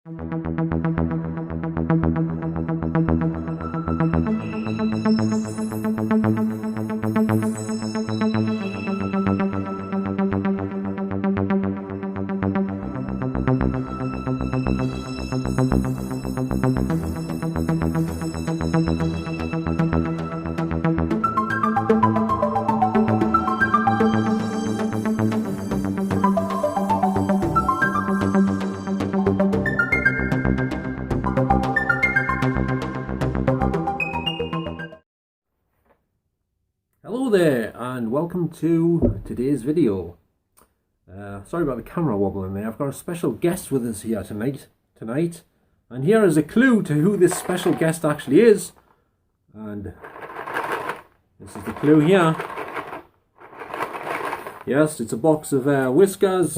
Hello there and welcome to today's video. Sorry about the camera wobbling there. I've got a special guest with us here tonight, and here is a clue to who this special guest actually is. And this is the clue here. Yes, it's a box of Whiskas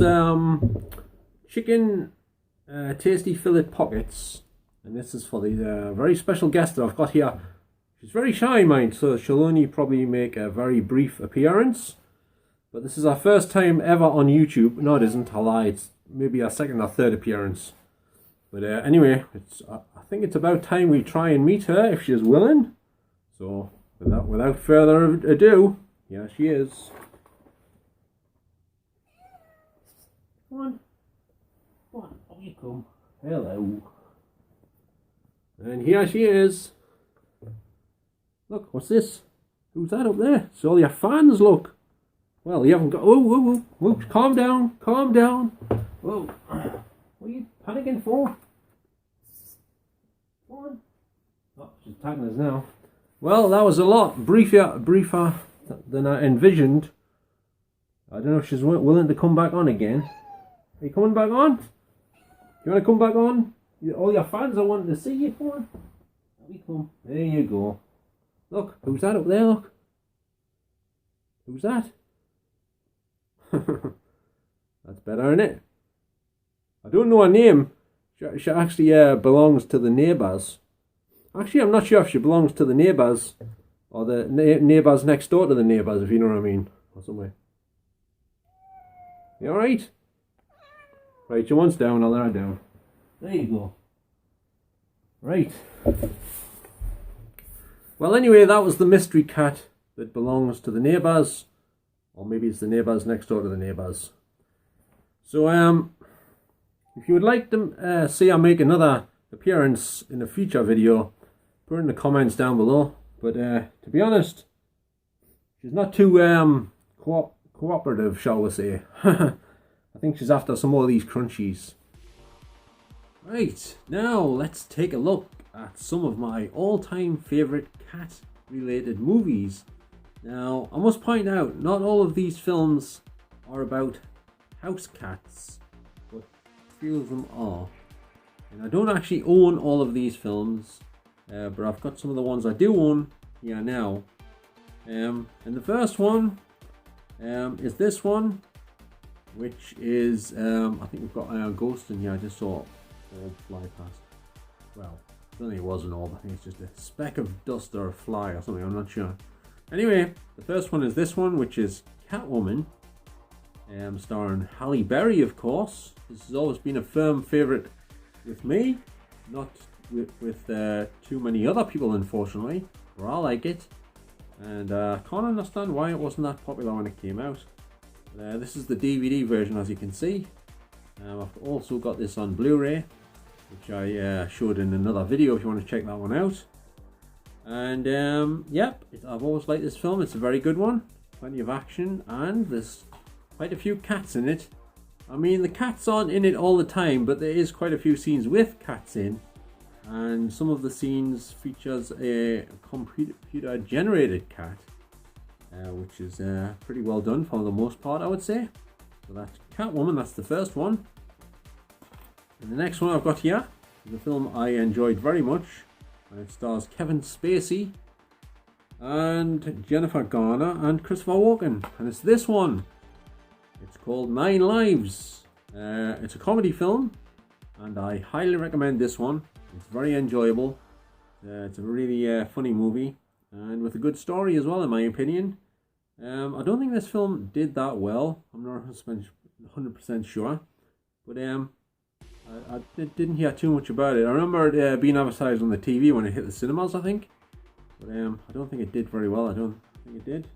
chicken tasty fillet pockets, and this is for the very special guest that I've got here. She's very shy, mind, so she'll only probably make a very brief appearance. But this is our first time ever on YouTube. No, it isn't. I lie. It's maybe our second or third appearance. But anyway, I think it's about time we try and meet her if she's willing. So, without further ado, here she is. Come on. Come on. Oh, you come. Hello. And here she is. Look, what's this? Who's that up there? It's all your fans, look. Well, you haven't got... Whoa, calm down, calm down. Whoa, what are you panicking for? Come on. Oh, she's tagging us now. Well, that was a lot briefer than I envisioned. I don't know if she's willing to come back on again. Are you coming back on? You want to come back on? All your fans are wanting to see you. Come on. There you go. Look, who's that up there, look? Who's that? That's better, isn't it? I don't know her name. She actually belongs to the neighbours. Actually, I'm not sure if she belongs to the neighbours or the neighbours next door to the neighbours, if you know what I mean. Or somewhere. You alright? Right, she wants down, I'll let her down. There you go. Right. Well, anyway, that was the mystery cat that belongs to the neighbours. Or maybe it's the neighbours next door to the neighbours. So, if you would like to see I make another appearance in a future video, put it in the comments down below. But to be honest, she's not too cooperative, shall we say. I think she's after some more of these crunchies. Right, now let's take a look at some of my all-time favourite cat-related movies. Now, I must point out, not all of these films are about house cats, but a few of them are. And I don't actually own all of these films, but I've got some of the ones I do own here now. And the first one is this one, which is, I think we've got a ghost in here. I just saw it fly past. Well, I don't think it was an orb. I think it's just a speck of dust or a fly or something. I'm not sure. Anyway, the first one is this one, which is Catwoman, starring Halle Berry, of course. This has always been a firm favourite with me, not with too many other people, unfortunately. But I like it, and I can't understand why it wasn't that popular when it came out. This is the DVD version, as you can see. I've also got this on Blu-ray, which I showed in another video if you want to check that one out. And yep, I've always liked this film. It's a very good one, plenty of action, and there's quite a few cats in it. I mean, the cats aren't in it all the time, but there is quite a few scenes with cats in, and some of the scenes features a computer generated cat, which is pretty well done for the most part, I would say. So that's Catwoman, that's the first one. And the next one I've got here is a film I enjoyed very much, and it stars Kevin Spacey and Jennifer Garner and Christopher Walken, and it's this one. It's called 9 Lives. It's a comedy film, and I highly recommend this one. It's very enjoyable. It's a really funny movie, and with a good story as well, in my opinion. I don't think this film did that well. I'm not 100% sure, but Didn't hear too much about it. I remember it being advertised on the TV when it hit the cinemas, I think. But I don't think it did very well. I don't think it did.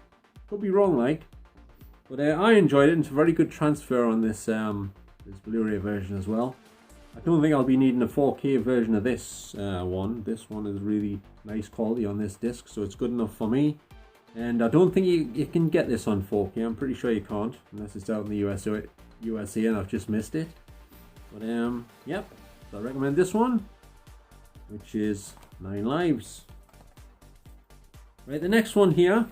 Could be wrong, like. But I enjoyed it, and it's a very good transfer on this this Blu-ray version as well. I don't think I'll be needing a 4K version of this one. This one is really nice quality on this disc, so it's good enough for me. And I don't think you can get this on 4K. I'm pretty sure you can't, unless it's out in the USA and I've just missed it. But yep, so I recommend this one, which is 9 Lives. Right, the next one here,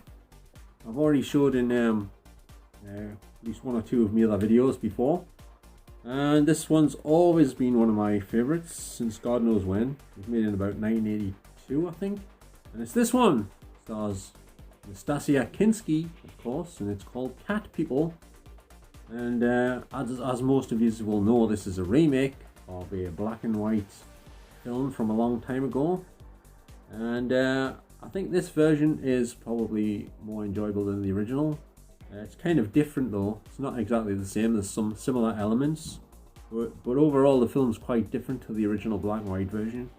I've already showed in at least one or two of my other videos before. And this one's always been one of my favourites since God knows when. It was made in about 1982, I think. And it's this one. It stars Nastasia Kinski, of course, and it's called Cat People. And as most of you will know, this is a remake of a black and white film from a long time ago. And I think this version is probably more enjoyable than the original. It's kind of different though. It's not exactly the same. There's some similar elements, but overall the film's quite different to the original black and white version.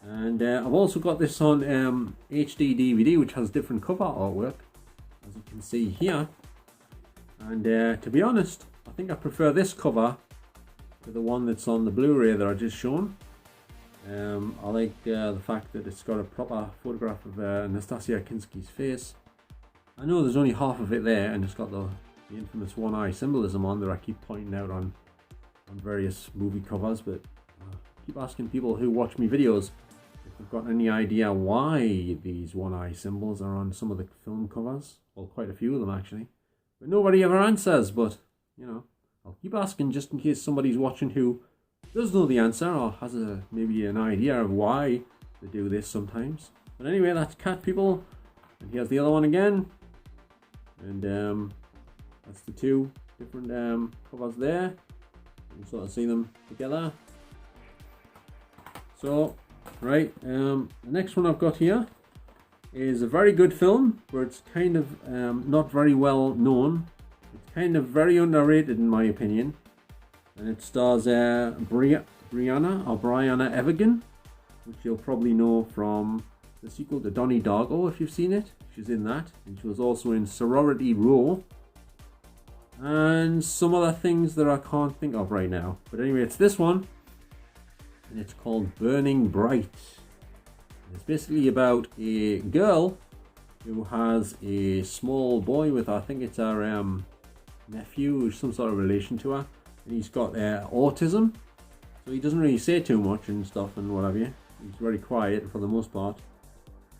And I've also got this on HD DVD, which has different cover artwork, as you can see here. And to be honest, I think I prefer this cover to the one that's on the Blu-ray that I just shown. I like the fact that it's got a proper photograph of Nastasia Kinski's face. I know there's only half of it there, and it's got the infamous one eye symbolism on that I keep pointing out on various movie covers, but I keep asking people who watch me videos if they've got any idea why these one eye symbols are on some of the film covers. Well, quite a few of them actually. But nobody ever answers, but you know, I'll keep asking just in case somebody's watching who does know the answer or has maybe an idea of why they do this sometimes. But anyway, that's Cat People, and here's the other one again. And that's the two different covers there. You can sort of see them together. So, right, the next one I've got here is a very good film, but it's kind of not very well known. It's kind of very underrated in my opinion. And it stars Brianna Evergan, which you'll probably know from the sequel to Donnie Darko if you've seen it. She's in that, and she was also in Sorority Row and some other things that I can't think of right now. But anyway, it's this one, and it's called Burning Bright. It's basically about a girl who has a small boy with her. I think it's her nephew, or some sort of relation to her, and he's got autism, so he doesn't really say too much and stuff and what have you. He's very quiet for the most part.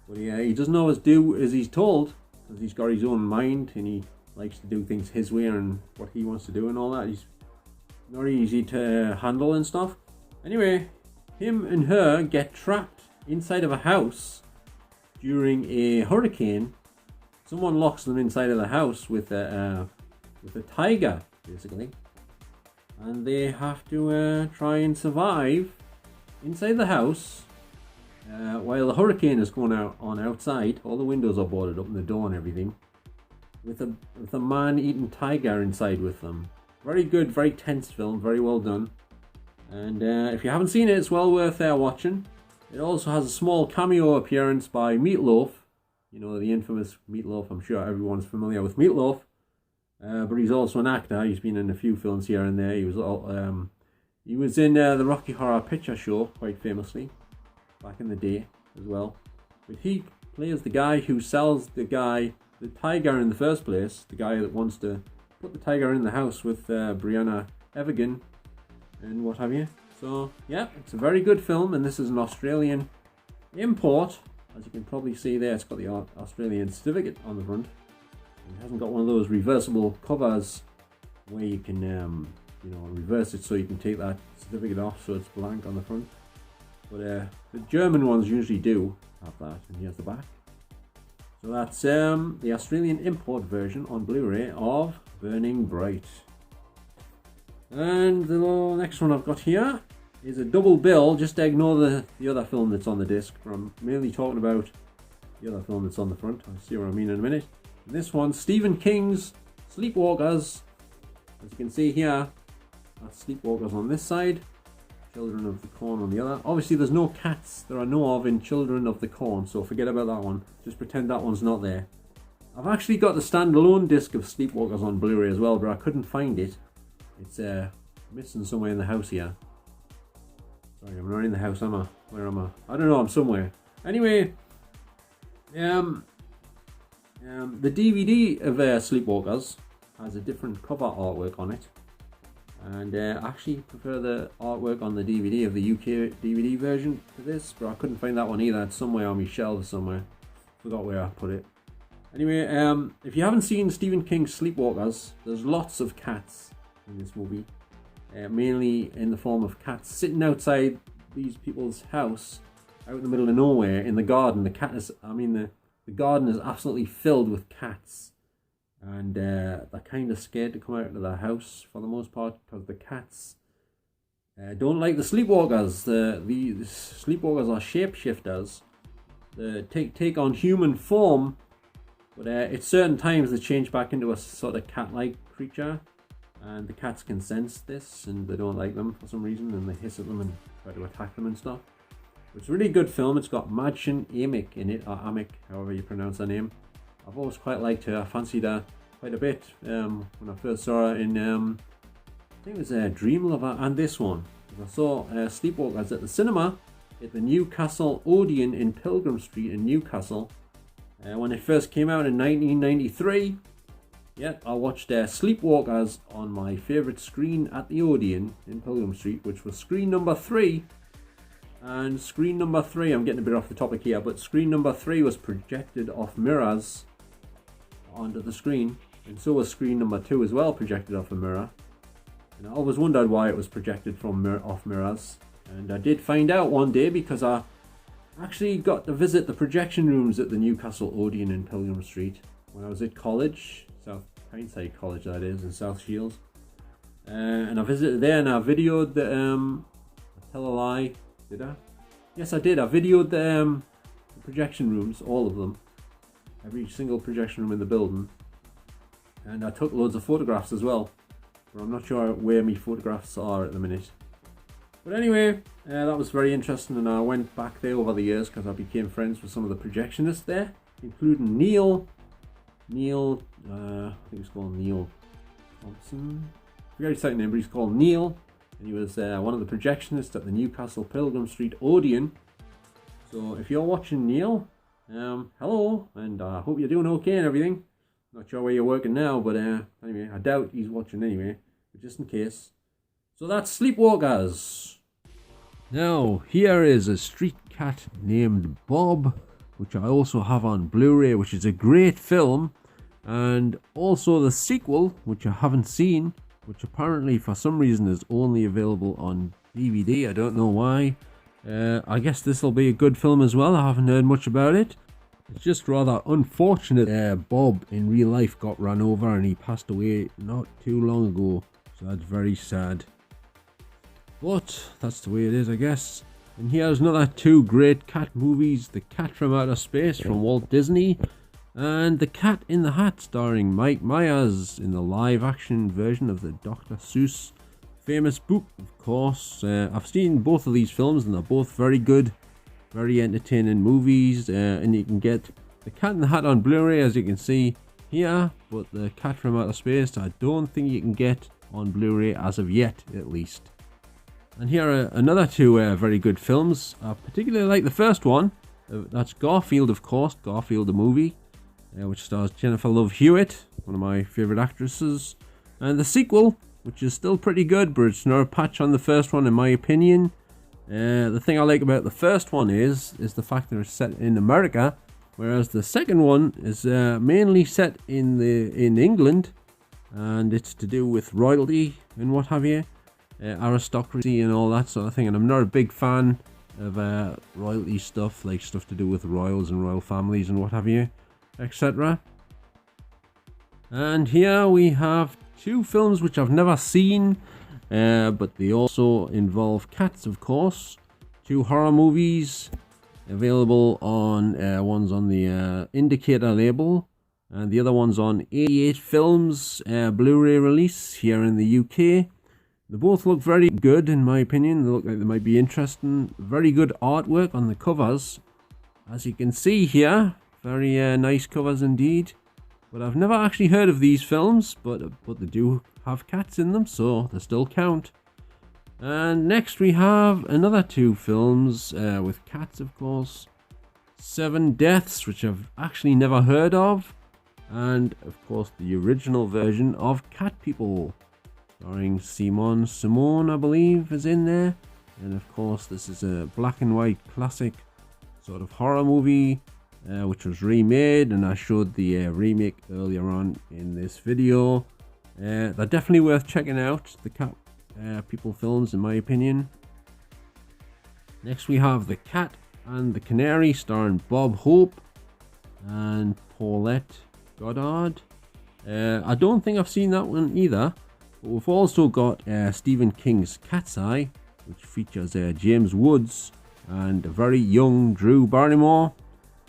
But yeah, he doesn't always do as he's told, because he's got his own mind and he likes to do things his way and what he wants to do and all that. He's not easy to handle and stuff. Anyway, him and her get trapped inside of a house during a hurricane. Someone locks them inside of the house with a tiger, basically. And they have to try and survive inside the house. While the hurricane is going on outside, all the windows are boarded up and the door and everything, with a man-eating tiger inside with them. Very good, very tense film, very well done. And if you haven't seen it, it's well worth watching. It also has a small cameo appearance by Meatloaf. You know, the infamous Meatloaf. I'm sure everyone's familiar with Meatloaf. But he's also an actor. He's been in a few films here and there. He was in the Rocky Horror Picture Show quite famously back in the day as well. But he plays the guy who sells the tiger in the first place, the guy that wants to put the tiger in the house with Brianna Evergan and what have you. So yeah, it's a very good film, and this is an Australian import. As you can probably see there, it's got the Australian certificate on the front. It hasn't got one of those reversible covers where you can reverse it so you can take that certificate off so it's blank on the front. But the German ones usually do have that, and here's the back. So that's the Australian import version on Blu-ray of Burning Bright. And the next one I've got here is a double bill. Just ignore the other film that's on the disc. I'm mainly talking about the other film that's on the front. I'll see what I mean in a minute. And this one, Stephen King's Sleepwalkers. As you can see here, that's Sleepwalkers on this side. Children of the Corn on the other. Obviously there's no cats there are no of in Children of the Corn, so forget about that one. Just pretend that one's not there. I've actually got the standalone disc of Sleepwalkers on Blu-ray as well, but I couldn't find it. It's missing somewhere in the house here. Sorry, I'm not in the house, am I? Where am I? I don't know, I'm somewhere. Anyway, the DVD of Sleepwalkers has a different cover artwork on it. And I actually prefer the artwork on the DVD of the UK DVD version to this, but I couldn't find that one either. It's somewhere on my shelves somewhere. Forgot where I put it. Anyway, if you haven't seen Stephen King's Sleepwalkers, there's lots of cats in this movie. Mainly in the form of cats sitting outside these people's house, out in the middle of nowhere, in the garden. The garden is absolutely filled with cats. And they're kind of scared to come out of their house for the most part, because the cats don't like the Sleepwalkers. The Sleepwalkers are shapeshifters. They take on human form, but at certain times they change back into a sort of cat-like creature, and the cats can sense this and they don't like them for some reason, and they hiss at them and try to attack them and stuff. It's a really good film. It's got Madchen Amick in it, or Amick, however you pronounce her name. I've always quite liked her. I fancied her quite a bit when I first saw her in, I think it was Dream Lover and this one. I saw Sleepwalkers at the cinema at the Newcastle Odeon in Pilgrim Street in Newcastle when it first came out in 1993. Yeah, I watched Sleepwalkers on my favourite screen at the Odeon in Pilgrim Street, which was screen number 3. And screen number 3, I'm getting a bit off the topic here, but screen number 3 was projected off mirrors onto the screen, and so was screen number 2 as well, projected off a mirror. And I always wondered why it was projected from off mirrors, and I did find out one day because I actually got to visit the projection rooms at the Newcastle Odeon in Pilgrim Street when I was at college, South Tyneside College that is, in South Shields. And I visited there and I videoed the, I tell a lie, did I? Yes, I did. I videoed the projection rooms, all of them. Every single projection room in the building. And I took loads of photographs as well. But I'm not sure where my photographs are at the minute. But anyway, that was very interesting, and I went back there over the years because I became friends with some of the projectionists there, including Neil, I think he's called Neil Thompson. I forget his second name, but he's called Neil. And he was one of the projectionists at the Newcastle Pilgrim Street Odeon. So if you're watching, Neil, hello, and I hope you're doing okay and everything. Not sure where you're working now, but anyway, I doubt he's watching anyway, but just in case. So that's Sleepwalkers. Now, here is a street cat named Bob, which I also have on Blu-ray, which is a great film. And also the sequel, which I haven't seen, which apparently for some reason is only available on DVD. I don't know why. I guess this will be a good film as well. I haven't heard much about it. It's just rather unfortunate. Bob in real life got run over and he passed away not too long ago. So that's very sad. But that's the way it is, I guess. And here's another 2 great cat movies. The Cat from Outer Space from Walt Disney. And The Cat in the Hat starring Mike Myers in the live action version of the Dr. Seuss famous book, of course. I've seen both of these films and they're both very good, very entertaining movies. And you can get The Cat in the Hat on Blu-ray, as you can see here. But The Cat from Outer Space, I don't think you can get on Blu-ray as of yet, at least. And here are another 2 very good films. I particularly like the first one. That's Garfield, of course. Garfield the movie. Which stars Jennifer Love Hewitt, one of my favourite actresses. And the sequel, which is still pretty good, but it's no patch on the first one in my opinion. The thing I like about the first one is the fact that it's set in America, whereas the second one is mainly set in England, and it's to do with royalty and what have you, aristocracy and all that sort of thing. And I'm not a big fan of royalty stuff, like stuff to do with royals and royal families and what have you, etc. And here we have 2 films which I've never seen, but they also involve cats, of course. 2 horror movies available on one's on the Indicator label, and the other one's on 88 Films Blu-ray release here in the UK. They both look very good in my opinion. They look like they might be interesting. Very good artwork on the covers. As you can see here, very nice covers indeed. But I've never actually heard of these films, but they do have cats in them, so they still count. And next we have another two films with cats, of course. Seven Deaths, which I've actually never heard of. And, of course, the original version of Cat People, starring Simone, I believe, is in there. And, of course, this is a black and white classic sort of horror movie, which was remade. And I showed the remake earlier on in this video. They're definitely worth checking out, the Cat People films, in my opinion. Next, we have The Cat and the Canary, starring Bob Hope and Paulette Goddard. I don't think I've seen that one either. But we've also got Stephen King's Cat's Eye, which features James Woods and a very young Drew Barrymore.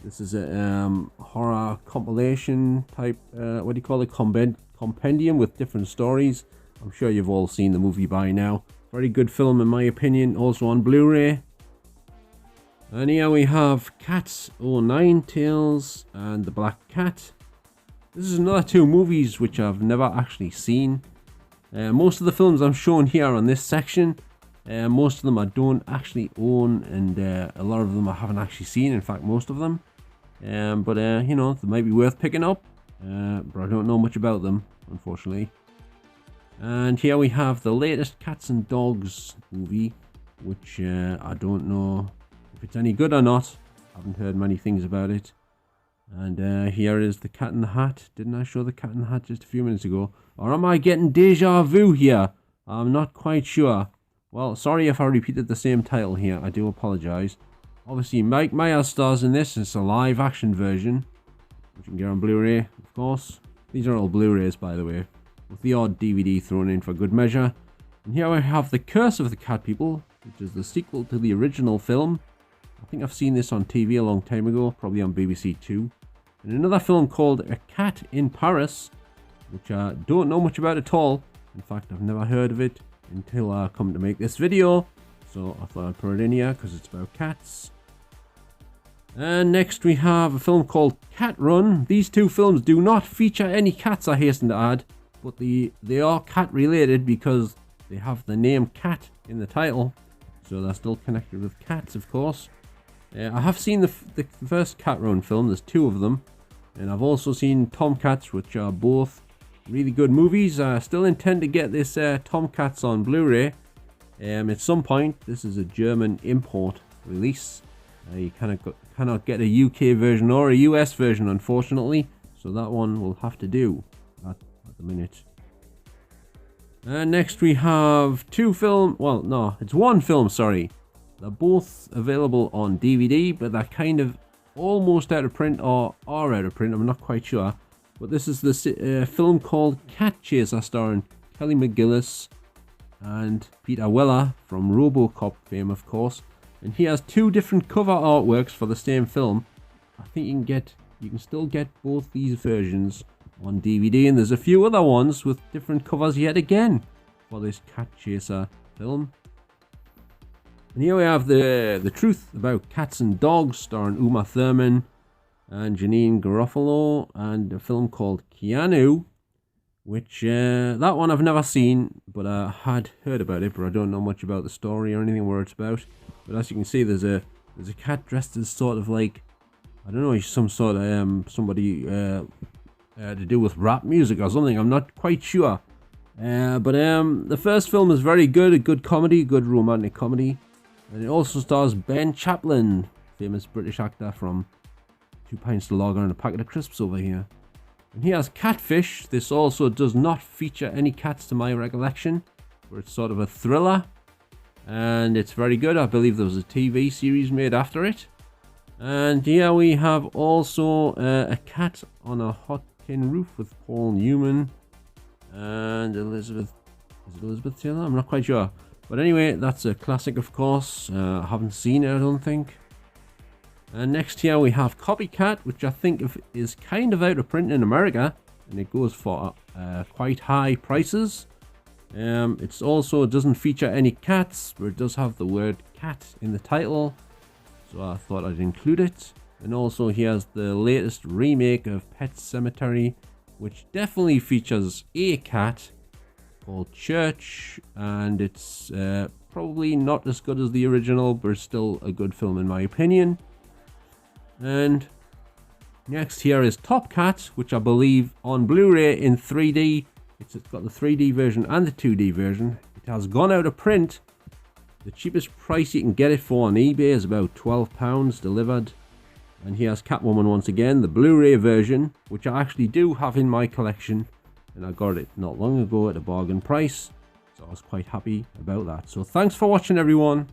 This is a horror compilation type, what do you call it, compendium with different stories. I'm sure you've all seen the movie by now. Very good film in my opinion, also on Blu-ray. And here we have Cats or Nine Tails and the Black Cat. This is another two movies which I've never actually seen. Most of the films I'm showing here on this section, most of them I don't actually own, and a lot of them I haven't actually seen, in fact most of them. But you know, they might be worth picking up, but I don't know much about them, unfortunately. And here we have the latest Cats and Dogs movie, which I don't know if it's any good or not. I haven't heard many things about it. And here is the Cat in the Hat. Didn't I show the Cat in the Hat just a few minutes ago? Or am I getting deja vu here? I'm not quite sure. Well, sorry if I repeated the same title here. I do apologise. Obviously, Mike Myers stars in this. It's a live action version, which you can get on Blu-ray, of course. These are all Blu-rays, by the way, with the odd DVD thrown in for good measure. And here I have The Curse of the Cat People, which is the sequel to the original film. I think I've seen this on TV a long time ago, probably on BBC Two. And another film called A Cat in Paris, which I don't know much about at all. In fact, I've never heard of it until I come to make this video. So I thought I'd put it in here because it's about cats. And next we have a film called Cat Run. These two films do not feature any cats, I hasten to add, but they are cat related because they have the name Cat in the title. So they're still connected with cats, of course. I have seen the first Cat Run film. There's two of them. And I've also seen Tomcats, which are both really good movies. I still intend to get this Tomcats on Blu-ray at some point. This is a German import release. You cannot get a UK version or a US version, unfortunately. So that one will have to do at the minute. And next we have two film. Well, no, it's one film, sorry. They're both available on DVD, but they're kind of almost out of print or are out of print. I'm not quite sure. But this is the film called Cat Chaser, starring Kelly McGillis and Peter Weller from RoboCop fame, of course. And he has two different cover artworks for the same film. I think you can still get both these versions on DVD, and there's a few other ones with different covers yet again for this Cat Chaser film. And here we have the Truth About Cats and Dogs, starring Uma Thurman and Janine Garofalo, and a film called Keanu, which that one I've never seen, but I had heard about it, but I don't know much about the story or anything where it's about. But as you can see, there's a cat dressed as sort of like, I don't know, some sort of somebody to do with rap music or something. I'm not quite sure. But the first film is very good, a good comedy, good romantic comedy. And it also stars Ben Chaplin, famous British actor from 2 pints to lager and a packet of crisps over here. And he has Catfish. This also does not feature any cats to my recollection, but it's sort of a thriller. And it's very good. I believe there was a TV series made after it. And here we have also A Cat on a Hot Tin Roof with Paul Newman and Elizabeth. Is it Elizabeth Taylor? I'm not quite sure. But anyway, that's a classic, of course. I haven't seen it, I don't think. And next here we have Copycat, which I think is kind of out of print in America. And it goes for quite high prices. It's also doesn't feature any cats, but it does have the word cat in the title, so I thought I'd include it. And also he has the latest remake of Pet Sematary, which definitely features a cat called Church, and it's probably not as good as the original, but it's still a good film in my opinion. And next here is Top Cat, which I believe on Blu-ray in 3D. It's got the 3D version and the 2D version. It has gone out of print. The cheapest price you can get it for on eBay is about £12 delivered. And here's Catwoman once again, the Blu-ray version, which I actually do have in my collection. And I got it not long ago at a bargain price. So I was quite happy about that. So thanks for watching, everyone.